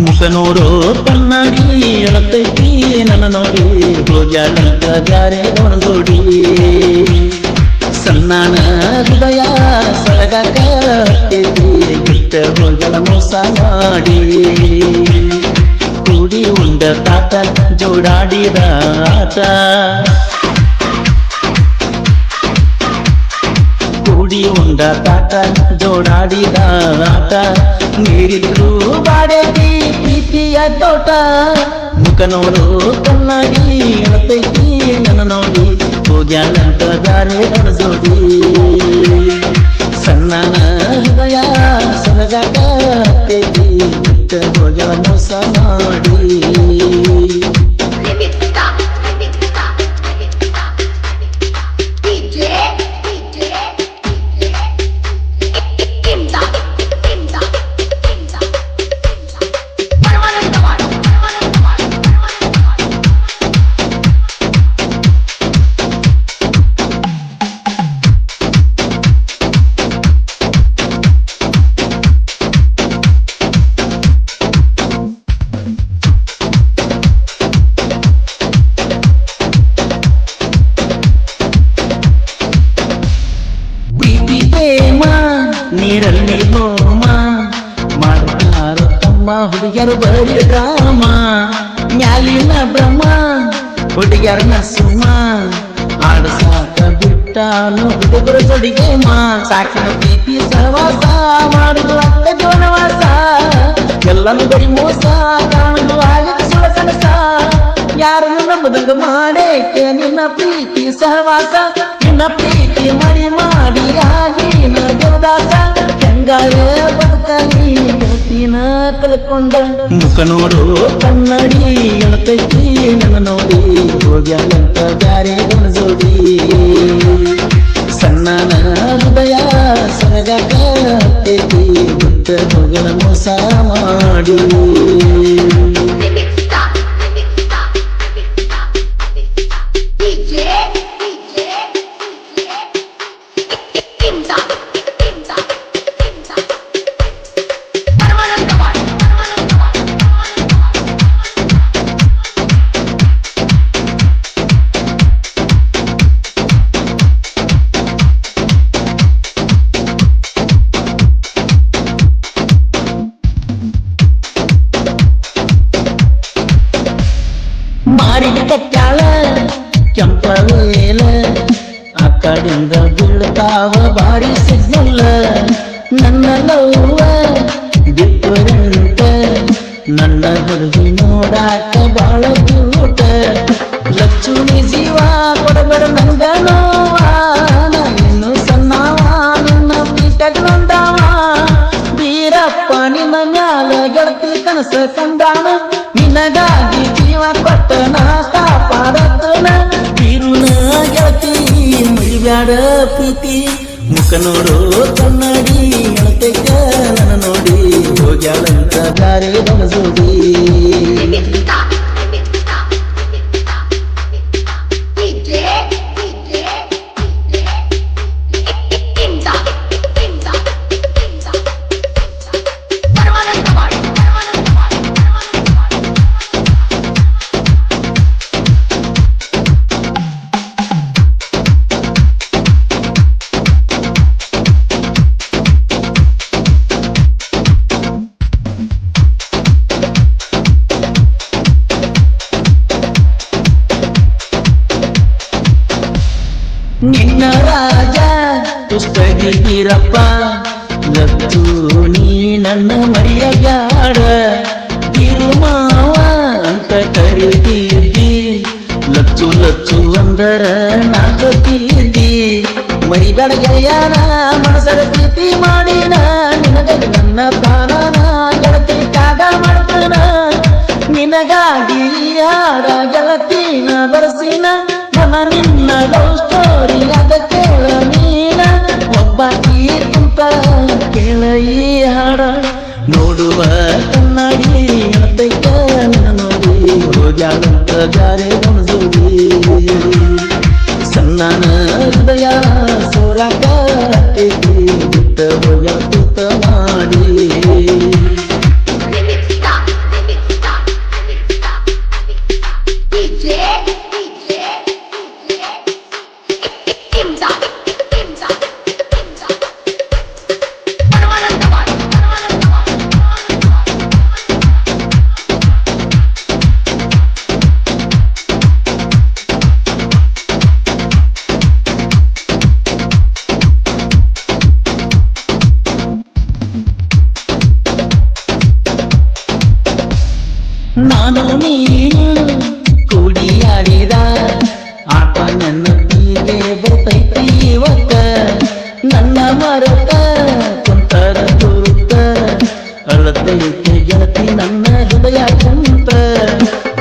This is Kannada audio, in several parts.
ಮುಖ ನೋಡೋ ಕನ್ನಡಿ ಅಳತೈತಿ ನನ್ನ ನೋಡಿ ಹೋಗ್ಯಾಳಂತ ಬ್ಯಾರೆ ಜೋಡಿ ಸಣ್ಣನ ಹೃದಯ ಸಲಗಾಕ ಬಿಟ್ಟ ಹೋಗ್ಯಾಳ ಮೋಸ ಮಾಡಿ ಕೂಡಿ ಉಂಡ ತಾತ ಜೋಡಾಡಿದ ಆಟ ಕೂಡಿ ಉಂಡ ತಾತ ಜೋಡಾಡಿದ ಆಟ ನೀರಿದ್ರು ಬಾಡೇತಿ ಪ್ರೀತಿಯ ತೋಟ ಮುಖ ನೋಡು ಕನ್ನಡಿ ಅಳತೈತಿ ನನ್ನ ನೋಡಿ ಹೋಗ್ಯಾಳಂತ ಬ್ಯಾರೆ ಜೋಡಿ ಸಣ್ಣನ ಹೃದಯ ಸಲಗಾಕ ಬಿಟ್ಟ ಹೋಗ್ಯಾಳ ಮೋಸ ಮಾಡಿ ನೀರಲ್ಲಿ ಹೋಮ ಮಾಡ್ತಾರ ತಮ್ಮ ಹುಡುಗಿಯರು ಬರೀ ಡ್ರಾಮ ಮ್ಯಾಲಿನ ಬ್ರಹ್ಮ ಹುಡುಗಿಯರನ್ನ ಸುಮ್ಮ ಆಡಸಾಕ ಬಿಟ್ಟಾನು ಹುಡುಗರು ಜೊಡಿಗೆ ಸಾಕಿನ ಪ್ರೀತಿ ಸಹವಾಸ ಮಾಡುದು ಅಕ್ಕ ಜೋನವಾಸ ಎಲ್ಲನೂ ಬರೀ ಮೋಸ ಕಾಣುದು ಆಗಕ್ಕೆ ಸುಳ ಕನಸ ಯಾರನ್ನು ನಂಬದಂಗ ಮಾಡೇಕೆ ನಿನ್ನ ಪ್ರೀತಿ ಸಹವಾಸ ನಿನ್ನ ಪ್ರೀತಿ ಮಡಿ ಮಾಡಿ ಆಗಿ ದೇವದಾಸ ಹೆಂಗಾರೆ ಬದುಕಲಿ ಗೆಳತಿನ ಕಳ್ಕೊಂಡ ಮುಖ ನೋಡು ಕನ್ನಡಿ ಅಳತೈತಿ ನನ್ನ ನೋಡಿ ಹೋಗ್ಯಾಳಂತ ಬ್ಯಾರೆ ಜೋಡಿ ಸಣ್ಣನ ಹೃದಯ ಸರಗಾಕ ಬಿಟ್ಟ ಹೋಗ್ಯಾಳ ಮೋಸ ಮಾಡಿ ಮಾರಿಗೆ ಕಟ್ಟಾಳ ಕೆಂಪವೇಲ ಆ ಕಡೆಯಿಂದ ಬೀಳ್ತಾವ ಬಾರಿ ಸಿಗ್ನಲ್ಲ ನನ್ನ ನೋವ ಬಿಟ್ಟರಂತ ನನ್ನ ಹುಡುಗಿ ನೋಡಾಕ ಬಾಳ ಕೂಟ ಲಕ್ಷ್ಮಿ ಜೀವ ಕೊಡಬೇಡ ನಂಗ ನೋವ ಇನ್ನು ಸಣ್ಣವ ನಿನ್ನ ಪೀಠಗ ನೊಂದಾವ ಬೀರಪ್ಪ ನಿನ್ನ ಮ್ಯಾಲ ಗೆಳತಿ ಕನಸ ಕಂಡಾನ ನಿನಗಾಗಿ ಜೀವ ಕೊಟ್ಟನ ಕಾಪಾಡತನ ತಿರುನ ಗೆಳತಿ ಮರಿಬ್ಯಾಡ ಪ್ರೀತಿ ಮುಖ ನೋಡು ಕನ್ನಡಿ ಅಳತೈತ ನನ್ನ ನೋಡಿ ಹೋಗ್ಯಾಳಂತ ಬ್ಯಾರೆ ಜೋಡಿ ನಿನ್ನ ರಾಜ ಪುಸ್ತಗಿರಪ್ಪ ಲತ್ತು ನೀ ನನ್ನ ಮರಿಯಬ್ಯಾಡ ತಿರುಮಾವ ಅಂತ ಕರೀತಿದ್ದಿ ಲಚ್ಚು ಲಚ್ಚು ಅಂದರ ನಾಕೀದ್ದಿ ಮರಿಬೇಡ ಗೆಳೆಯನ ಮನಸರ ಪ್ರೀತಿ ಮಾಡಿನ ನಿನಗಾಗಿ ನನ್ನ ಪ್ರಾಣನ ಗೆಳತಿ ಕಾಗ ಮಾಡ್ತಾನ ನಿನಗಾಗಿ ಯಾರ ಗೆಳತಿನ ಬರಸಿನ ನಿನ್ನ ಲವ್ ಸ್ಟೋರಿ ಅದ ಕೇಳ ನೀನ ಒಬ್ಬ ಕುಂತ ಕೇಳ ಈ ಹಾಡ ನೋಡುವ ಕನ್ನಡಿ ಅಳತೈತ ನೋಡಿ ಹೋಗ್ಯಾಳಂತ ಬ್ಯಾರೆ ಜೋಡಿ ಸಣ್ಣನ ಹೃದಯ ಸೋರಾಕ ಬಿಟ್ಟ ಹೋಗ್ಯಾಳ ಮಾಡಿ ನಾನು ನೀನು ಕೂಡಿಯಾಡಿದ ಆಟ ನನ್ನ ತೀಗೆ ಬರ್ತೈತಿ ಇವತ್ತ ನನ್ನ ಮರತ ಕುಂತರ ತೂತ ಅಳತೈತಿ ಗೆಳತಿ ನನ್ನ ಹೃದಯ ಕುಂತ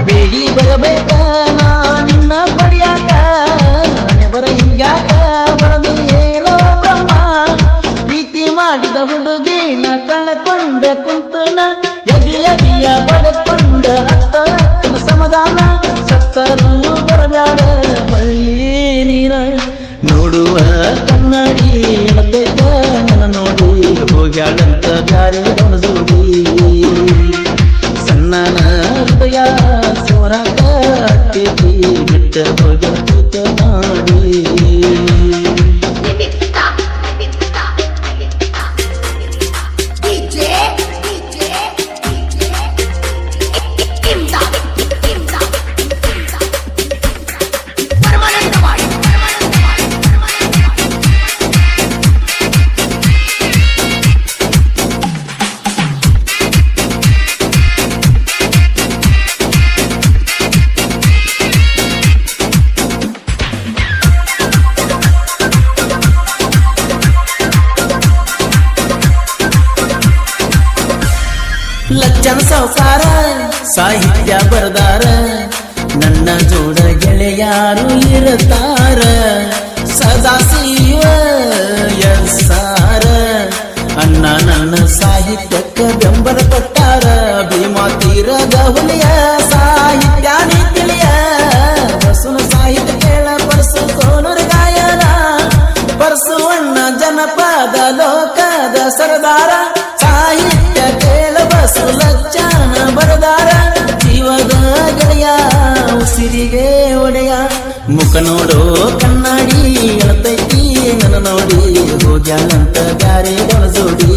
ಬೇಡಿ ಬರಬೇಕ ನಾ ನಿನ್ನ ಪಡಿಯಾಕ ಬರ ಹಿಂಗ್ಯಾಕ ಬರದು ಹೇಳೋ ಬ್ರಹ್ಮ ಪ್ರೀತಿ ಮಾಡಿದ ಹುಡುಗಿನ ಕಳ್ಕೊಂಡ ಕುಂತನ ಎದಿಯ ಪಡೆಕೊಂಡ ಅತ್ತ ಸಮಾಧಾನ ಸತ್ತರೂ ಬರಬ್ಯಾಡ ಬಳ್ಳಿ ನೀರ ನೋಡುವ ಕನ್ನಡಿ ಎಳತೈತ ನನ್ನ ನೋಡಿ ಹೋಗ್ಯಾಳಂತ ಬ್ಯಾರೆ ಬಣಸೋಡಿ ಸಣ್ಣನ ಹೃದಯ ಸೋರಾಕ ಅಕ್ಕೇತಿ ಬಿಟ್ಟ ಹೋಗ್ಯಾತ ಮಾಡಿ ಲಚ್ಚನ ಸಾವುಕಾರ ಸಾಹಿತ್ಯ ಬರದಾರ ನನ್ನ ಜೋಡ ಗೆಳೆಯಾರು ಇರತಾರ ಸದಾಶಿವ ಯಸಾರ ಅಣ್ಣ ನನ್ನ ಸಾಹಿತ್ಯಕ್ಕೆ ಬೆಂಬಲ ಕೊಟ್ಟಾರ ಭೀಮಾ ತೀರದ ಹುಲಿಯ ಸಾಹಿತ್ಯ ತಿಳಿಯ ಬಸುನ ಸಾಹಿತ್ಯ ಕೇಳ ಪರಸು ಸೋನೂರ ಗಾಯನ ಪರಸುವಣ್ಣ ಜನಪದ ಲೋಕದ ಸರದಾರ ಸಾಹಿತ್ಯ ಕೇಳ ಬಸು ಲಚ್ಚನ ಬರದಾರ ಜೀವದ ಗೆಳೆಯ ಉಸಿರಿಗೆ ಒಡೆಯ ಮುಖ ನೋಡೋ ಕನ್ನಡಿ ಎಳತೈತಿ ನನ್ನ ನೋಡಿ ಹೋಗ್ಯಾನಂತ ಬ್ಯಾರೆ ಬಳಸೋಡಿ